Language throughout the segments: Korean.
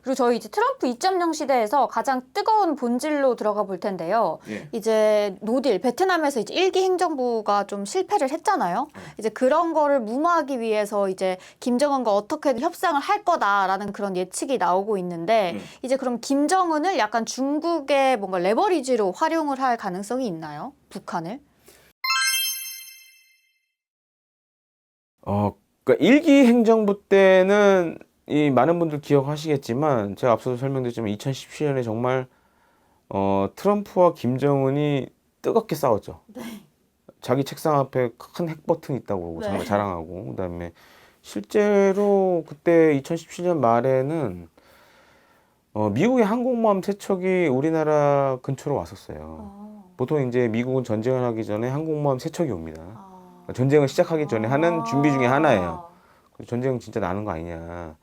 그리고 저희 이제 트럼프 2.0 시대에서 가장 뜨거운 본질로 들어가 볼 텐데요. 예. 이제 노딜, 베트남에서 이제 일기 행정부가 좀 실패를 했잖아요. 이제 그런 거를 무마하기 위해서 이제 김정은과 어떻게든 협상을 할 거다라는 그런 예측이 나오고 있는데 이제 그럼 김정은을 약간 중국의 뭔가 레버리지로 활용을 할 가능성이 있나요? 북한을? 그러니까 일기 행정부 때는 이 많은 분들 기억하시겠지만 제가 앞서도 설명드렸지만 2017년에 정말 트럼프와 김정은이 뜨겁게 싸웠죠. 네. 자기 책상 앞에 큰 핵 버튼 있다고 네. 자랑하고 그다음에 실제로 그때 2017년 말에는 미국의 항공모함 세척이 우리나라 근처로 왔었어요. 보통 이제 미국은 전쟁을 하기 전에 항공모함 세척이 옵니다. 전쟁을 시작하기 전에 하는 준비 중에 하나예요. 전쟁 진짜 나는 거 아니냐.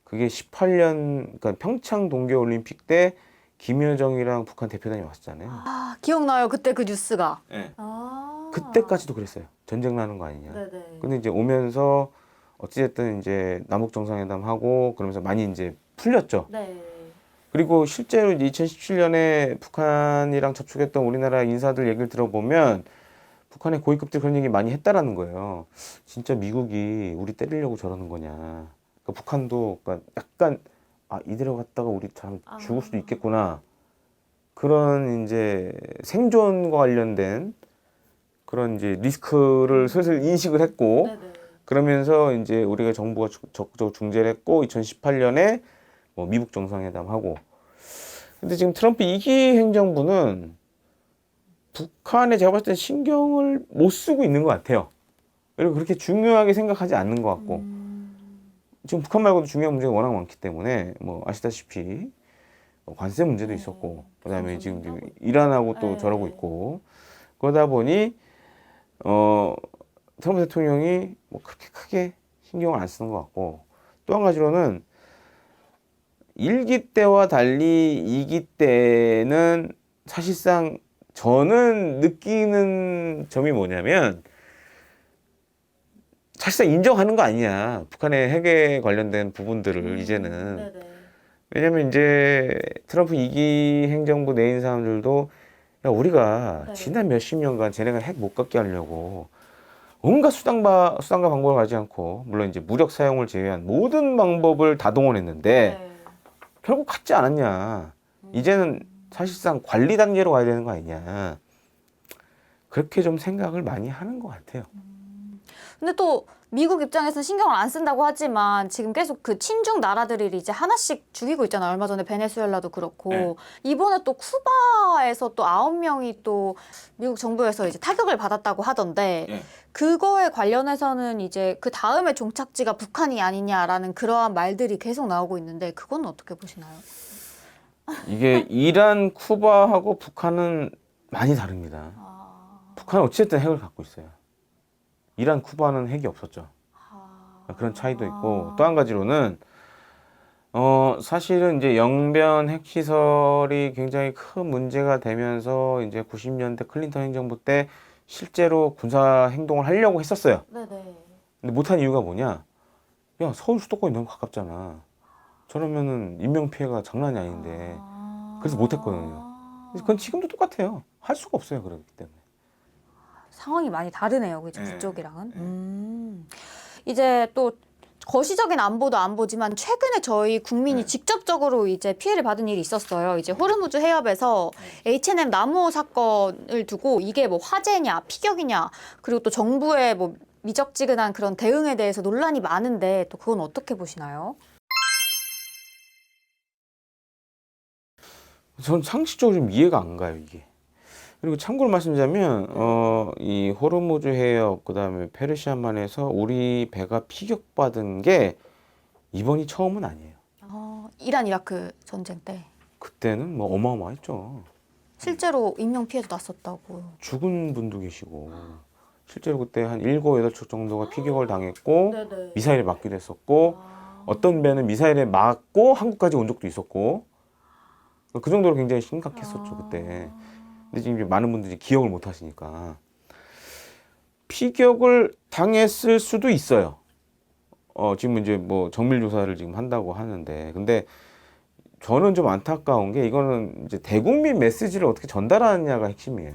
그게 18년, 그러니까 평창 동계올림픽 때 김여정이랑 북한 대표단이 왔었잖아요. 아, 기억나요. 그때 그 뉴스가. 네. 아. 그때까지도 그랬어요. 전쟁 나는 거 아니냐. 네네. 근데 이제 오면서 어찌됐든 이제 남북 정상회담 하고 그러면서 많이 이제 풀렸죠. 네. 그리고 실제로 2017년에 북한이랑 접촉했던 우리나라 인사들 얘기를 들어보면 북한의 고위급들 그런 얘기 많이 했다라는 거예요. 진짜 미국이 우리 때리려고 저러는 거냐. 그러니까 북한도 그러니까 약간 이대로 갔다가 우리 참 죽을 수도 있겠구나. 그런 이제 생존과 관련된 그런 이제 리스크를 슬슬 인식을 했고 네네. 그러면서 이제 우리가 정부가 적극적으로 중재를 했고 2018년에 뭐 미국 정상회담하고 근데 지금 트럼프 2기 행정부는 북한에 제가 봤을 때 신경을 못 쓰고 있는 것 같아요. 그리고 그렇게 중요하게 생각하지 않는 것 같고 지금 북한 말고도 중요한 문제가 워낙 많기 때문에 뭐 아시다시피 관세 문제도 있었고 그다음에 지금 이란하고 또 저러고 있고 그러다 보니 트럼프 대통령이 뭐 그렇게 크게 신경을 안 쓰는 것 같고 또 한 가지로는 1기 때와 달리 2기 때는 사실상 저는 느끼는 점이 뭐냐면 사실상 인정하는 거 아니냐. 북한의 핵에 관련된 부분들을 이제는. 네네. 왜냐면 이제 트럼프 2기 행정부 내인 사람들도 야, 우리가 네. 지난 몇십 년간 쟤네가 핵 못 갖게 하려고 온갖 수단과 방법을 가지 않고 물론 이제 무력 사용을 제외한 모든 방법을 다 동원했는데 네. 결국 갖지 않았냐. 이제는 사실상 관리 단계로 가야 되는 거 아니냐. 그렇게 좀 생각을 많이 하는 것 같아요. 근데 또 미국 입장에서는 신경을 안 쓴다고 하지만 지금 계속 그 친중 나라들이 이제 하나씩 죽이고 있잖아요. 얼마 전에 베네수엘라도 그렇고 네. 이번에 또 쿠바에서 또 9명이 또 미국 정부에서 이제 타격을 받았다고 하던데 네. 그거에 관련해서는 이제 그 다음에 종착지가 북한이 아니냐라는 그러한 말들이 계속 나오고 있는데 그건 어떻게 보시나요? 이게 이란, 쿠바하고 북한은 많이 다릅니다. 북한은 어쨌든 핵을 갖고 있어요. 이란, 쿠바는 핵이 없었죠. 그런 차이도 있고 또 한 가지로는 사실은 이제 영변 핵시설이 굉장히 큰 문제가 되면서 이제 90년대 클린턴 행정부 때 실제로 군사 행동을 하려고 했었어요. 네네. 근데 못한 이유가 뭐냐? 야, 서울 수도권이 너무 가깝잖아. 저러면은 인명피해가 장난이 아닌데. 그래서 못했거든요. 그건 지금도 똑같아요. 할 수가 없어요. 그렇기 때문에. 상황이 많이 다르네요. 그죠? 네. 그쪽이랑은. 이제 또 거시적인 안보도 안보지만 최근에 저희 국민이 직접적으로 이제 피해를 받은 일이 있었어요. 이제 호르무즈 해협에서 H&M 남호 사건을 두고 이게 뭐 화재냐, 피격이냐, 그리고 또 정부의 뭐 미적지근한 그런 대응에 대해서 논란이 많은데 또 그건 어떻게 보시나요? 전 상식적으로 좀 이해가 안 가요, 이게. 그리고 참고로 말씀드리자면, 이 호르무즈 해협, 그 다음에 페르시아만에서 우리 배가 피격받은 게 이번이 처음은 아니에요. 이란 이라크 전쟁 때 그때는 뭐 어마어마했죠. 실제로 인명 피해도 났었다고. 죽은 분도 계시고, 실제로 그때 한 7, 8척 정도가 피격을 당했고, 네네. 미사일에 맞기도 했었고, 어떤 배는 미사일에 맞고 한국까지 온 적도 있었고, 그 정도로 굉장히 심각했었죠, 그때. 근데 지금 이제 많은 분들이 기억을 못 하시니까. 피격을 당했을 수도 있어요. 지금 이제 뭐 정밀 조사를 지금 한다고 하는데. 근데 저는 좀 안타까운 게 이거는 이제 대국민 메시지를 어떻게 전달하느냐가 핵심이에요.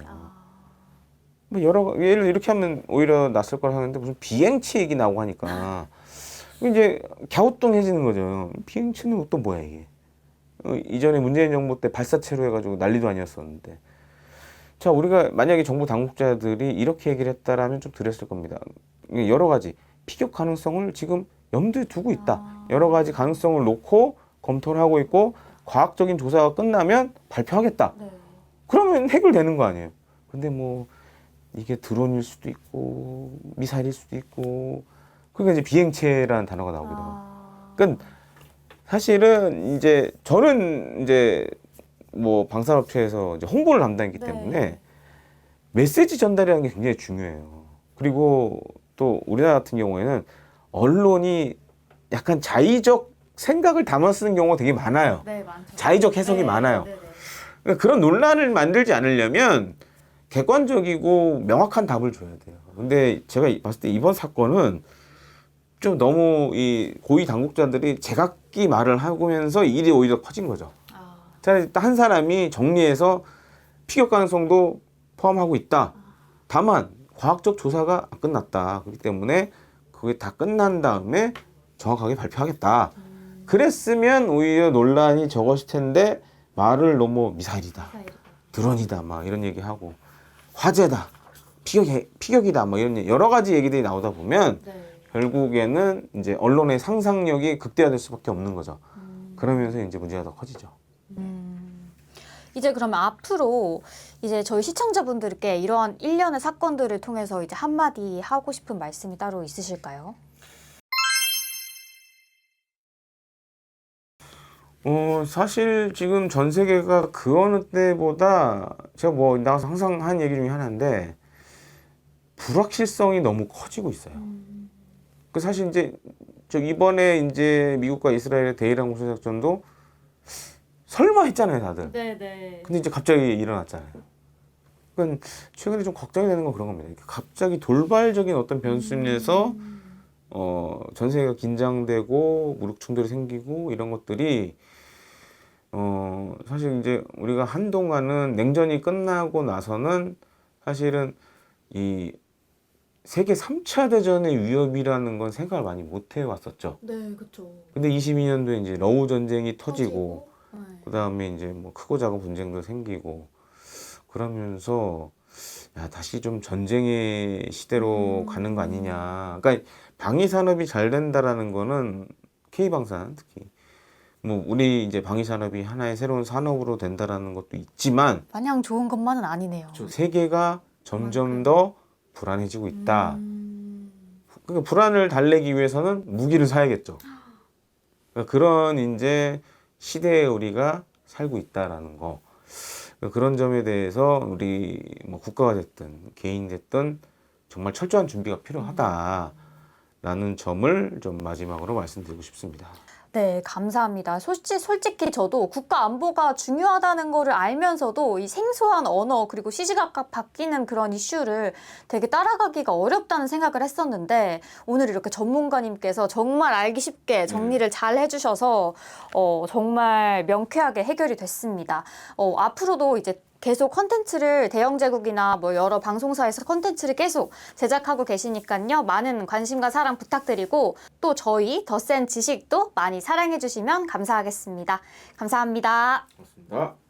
뭐 예를 이렇게 하면 오히려 낫을 걸 하는데 무슨 비행치 얘기 나오고 하니까 이제 갸우뚱해지는 거죠. 비행치는 또 뭐야 이게? 이전에 문재인 정부 때 발사체로 해가지고 난리도 아니었었는데. 자, 우리가 만약에 정부 당국자들이 이렇게 얘기를 했다라면 좀 드렸을 겁니다. 여러 가지 피격 가능성을 지금 염두에 두고 있다. 여러 가지 가능성을 놓고 검토를 하고 있고 과학적인 조사가 끝나면 발표하겠다. 네. 그러면 해결되는 거 아니에요. 근데 뭐 이게 드론일 수도 있고 미사일일 수도 있고 그러니까 이제 비행체라는 단어가 나오기도 하고. 그러니까 사실은 이제 저는 이제 뭐 방산업체에서 이제 홍보를 담당했기 때문에 메시지 전달이라는 게 굉장히 중요해요. 그리고 또 우리나라 같은 경우에는 언론이 약간 자의적 생각을 담아 쓰는 경우가 되게 많아요. 네, 많죠. 자의적 해석이 많아요. 그러니까 그런 논란을 만들지 않으려면 객관적이고 명확한 답을 줘야 돼요. 근데 제가 봤을 때 이번 사건은 좀 너무 이 고위 당국자들이 제각기 말을 하면서 일이 오히려 커진 거죠. 자, 한 사람이 정리해서 피격 가능성도 포함하고 있다. 다만 과학적 조사가 안 끝났다. 그렇기 때문에 그게 다 끝난 다음에 정확하게 발표하겠다. 그랬으면 오히려 논란이 적었을 텐데 말을 너무 미사일이다, 드론이다, 막 이런 얘기하고 화재다, 피격이다, 뭐 이런 여러 가지 얘기들이 나오다 보면 결국에는 이제 언론의 상상력이 극대화될 수밖에 없는 거죠. 그러면서 이제 문제가 더 커지죠. 이제 그러면 앞으로 이제 저희 시청자분들께 이러한 일련의 사건들을 통해서 이제 한마디 하고 싶은 말씀이 따로 있으실까요? 사실 지금 전 세계가 그 어느 때보다 제가 뭐 나가서 항상 하는 얘기 중에 하나인데 불확실성이 너무 커지고 있어요. 그 사실 이제 저 이번에 이제 미국과 이스라엘의 대이란 공습작전도 설마 했잖아요, 다들. 네네. 근데 이제 갑자기 일어났잖아요. 그러니까 최근에 좀 걱정이 되는 건 그런 겁니다. 갑자기 돌발적인 어떤 변수에서 전 세계가 긴장되고 무력 충돌이 생기고 이런 것들이 사실 이제 우리가 한동안은 냉전이 끝나고 나서는 사실은 이 세계 3차 대전의 위협이라는 건 생각을 많이 못 해왔었죠. 네, 그렇죠. 근데 22년도에 이제 러우 전쟁이 터지고 그다음에 이제 뭐 크고 작은 분쟁도 생기고 그러면서 야, 다시 좀 전쟁의 시대로 가는 거 아니냐. 그러니까 방위 산업이 잘 된다라는 거는 K방산 특히 뭐 우리 이제 방위 산업이 하나의 새로운 산업으로 된다라는 것도 있지만 마냥 좋은 것만은 아니네요. 세계가 점점 더 불안해지고 있다. 그러니까 불안을 달래기 위해서는 무기를 사야겠죠. 그러니까 그런 이제 시대에 우리가 살고 있다라는 거. 그런 점에 대해서 우리 뭐 국가가 됐든 개인 됐든 정말 철저한 준비가 필요하다라는 점을 좀 마지막으로 말씀드리고 싶습니다. 네, 감사합니다. 솔직히 저도 국가 안보가 중요하다는 거를 알면서도 이 생소한 언어 그리고 시시각각 바뀌는 그런 이슈를 되게 따라가기가 어렵다는 생각을 했었는데 오늘 이렇게 전문가님께서 정말 알기 쉽게 정리를 잘 해주셔서 정말 명쾌하게 해결이 됐습니다. 앞으로도 이제 계속 컨텐츠를 대영 제국이나 뭐 여러 방송사에서 컨텐츠를 계속 제작하고 계시니까요. 많은 관심과 사랑 부탁드리고 또 저희 더 센 지식도 많이 사랑해 주시면 감사하겠습니다. 감사합니다. 고맙습니다.